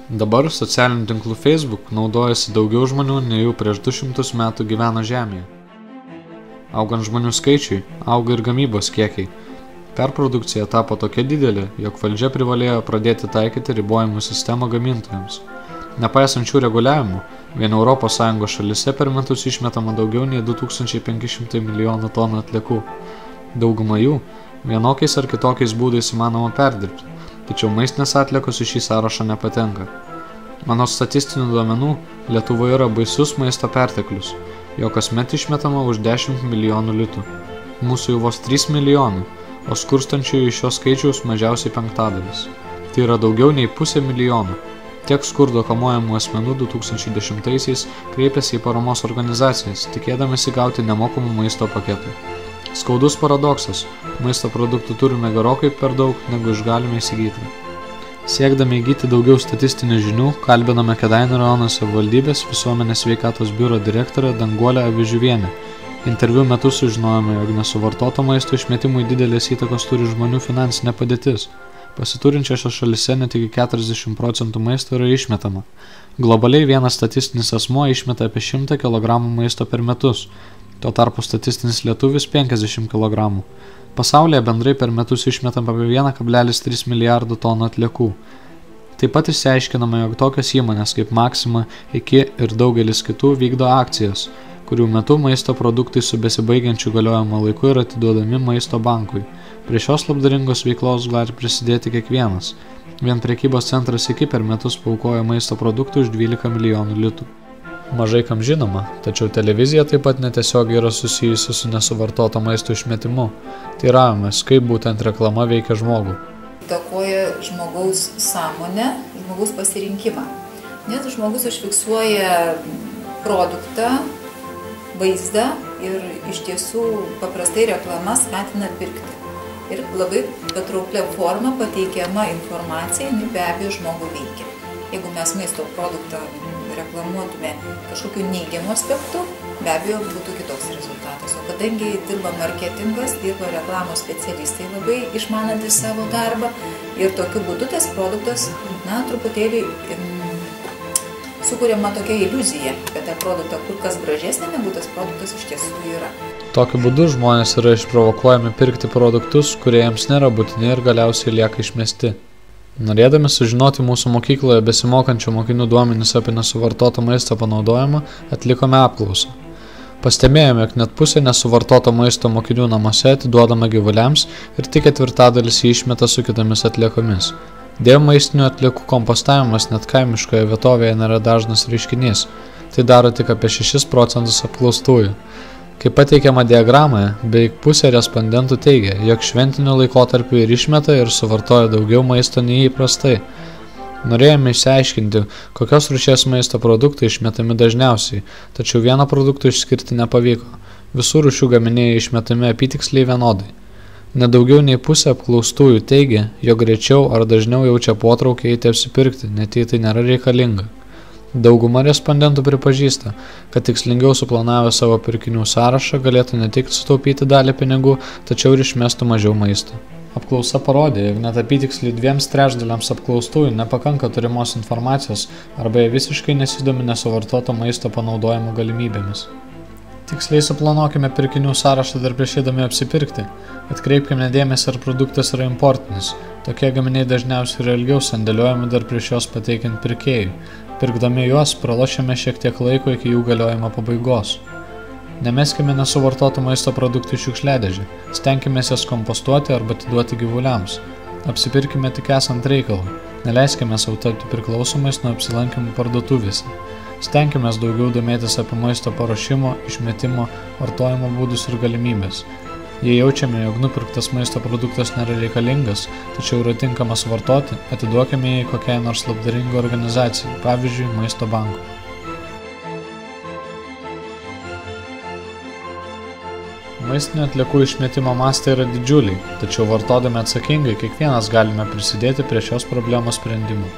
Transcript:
Dabar socialinių tinklų Facebook naudojasi daugiau žmonių, nei jau prieš 200 metų gyveno Žemėje. Augant žmonių skaičiui, auga ir gamybos kiekiai. Perprodukcija tapo tokia didelė, jog valdžia privalėjo pradėti taikyti ribojimų sistemą gamintojams. Nepaisant šių reguliavimų, vien ES šalyse per metus išmetama daugiau nei 2500 milijonų tonų atliekų. Dauguma jų vienokiais ar kitokiais būdais įmanoma perdirbti, tačiau maistinės atliekos į šį sąrašą nepatenka. Mano statistinių duomenų, Lietuvoje yra baisus maisto perteklius, jo kasmet išmetama už 10 milijonų litų. Mūsų jau vos 3 milijonų, o skurstančiųjų iš šios skaičiaus mažiausiai penktadalis. Tai yra daugiau nei 500 milijonų. Tiek skurdo kamuojamų asmenų 2010-aisiais kreipėsi į paramos organizacijas, tikėdamasi gauti nemokamų maisto paketų. Skaudus paradoksas – maisto produktų turime gerokai per daug, negu išgalime įsigyti. Siekdami įgyti daugiau statistinių žinių, kalbiname Kėdainių rajono savivaldybės visuomenės sveikatos biuro direktorę Danguolę Avižiuvienę. Interviu metu sužinojome, jog nesuvartoto maisto išmetimui didelės įtakos turi žmonių finansinė padėtis. Pasiturinčiose šalyse net iki 40% maisto yra išmetama. Globaliai vienas statistinis asmuo išmeta apie 100 kg maisto per metus, tuo tarpu statistinis lietuvis 50 kg. Pasaulyje bendrai per metus išmetama apie 1,3 milijardų tonų atliekų. Taip pat išsiaiškinama, jog tokios įmonės kaip Maxima, Iki ir daugelis kitų vykdo akcijas, kurių metu maisto produktai su besibaigiančiu galiojimo laiku yra atiduodami maisto bankui. Prie šios labdaringos veiklos gali prisidėti kiekvienas. Vien prekybos centras Iki per metus paaukoja maisto produktų už 12 milijonų litų. Mažai kam žinoma, tačiau televizija taip pat netiesiogiai yra susijusi su nesuvartoto maisto išmetimu. Teiravomės, kaip būtent reklama veikia žmogų. Įtakoja žmogaus sąmonę, žmogaus pasirinkimą. Nes žmogus užfiksuoja produktą, vaizdą ir iš tiesų paprastai reklama skatina pirkti. Ir labai patrauklia forma pateikiama informacija, be abejo žmogų veikia. Jeigu mes maisto produktą reklamuotume kažkokiu neigiamu aspektu, be abejo būtų kitoks rezultatas. O kadangi dirba marketingas, dirba reklamos specialistai labai išmanantys savo darbą ir tokiu būdu tas produktas, truputėlį sukuriama tokia iliuzija, kad tą produktą kur kas gražesnė negu tas produktas iš tiesų yra. Tokiu būdu žmonės yra išprovokuojami pirkti produktus, kurie jiems nėra būtini ir galiausiai lieka išmesti. Norėdami sužinoti mūsų mokykloje besimokančių mokinių duomenis apie nesuvartoto maisto panaudojimą, atlikome apklausą. Pastebėjome, jog net pusė nesuvartoto maisto mokinių namuose atiduodama gyvuliams ir tik 1/4 jį išmeta su kitomis atliekomis. Dėl maistinių atliekų kompostavimas net kaimiškoje vietovėje nėra dažnas reiškinys. Tai daro tik apie 6% apklaustųjų. Kaip pateikiama diagramoje, beveik pusė respondentų teigia, jog šventiniu laikotarpiu ir išmeta ir suvartoja daugiau maisto nei įprastai. Norėjome išsiaiškinti, kokios rūšies maisto produktai išmetami dažniausiai, tačiau vieną produktą išskirti nepavyko. Visų rūšių gaminiai išmetami apytiksliai vienodai. Nedaugiau nei pusė apklaustųjų teigia, jog greičiau ar dažniau jaučia potraukį eiti apsipirkti, net jei tai nėra reikalinga. Dauguma respondentų pripažįsta, kad tikslingiau suplanavę savo pirkinių sąrašą galėtų ne tik sutaupyti dalį pinigų, tačiau ir išmestų mažiau maisto. Apklausa parodė, jog net apytiksliai 2/3 apklaustųjų nepakanka turimos informacijos arba jie visiškai nesidomi nesuvartoto maisto panaudojimo galimybėmis. Tiksliai suplanuokime pirkinių sąrašą dar prieš eidami apsipirkti. Atkreipkime dėmesį, ar produktas yra importinis. Tokie gaminiai dažniausiai yra ilgiau sandėliuojami dar prieš juos pateikiant pirkėjui. Pirkdami juos pralošiame šiek tiek laiko iki jų galiojimo pabaigos. Nemeskime nesuvartotų maisto produktų į šiukšliadėžę. Stenkimės jas kompostuoti arba atiduoti gyvuliams. Apsipirkime tik esant reikalui. Neleiskime savo tapti priklausomais nuo apsilankymų parduotuvėse. Stenkimės daugiau domėtis apie maisto paruošimo, išmetimo, vartojimo būdus ir galimybės. Jei jaučiame, jog nupirktas maisto produktas nėra reikalingas, tačiau yra tinkamas vartoti, atiduokime jį kokiai nors labdaringai organizacijai, pavyzdžiui, maisto bankui. Maistinių atliekų išmetimo mastai yra didžiuliai, tačiau vartodami atsakingai kiekvienas galime prisidėti prie šios problemos sprendimo.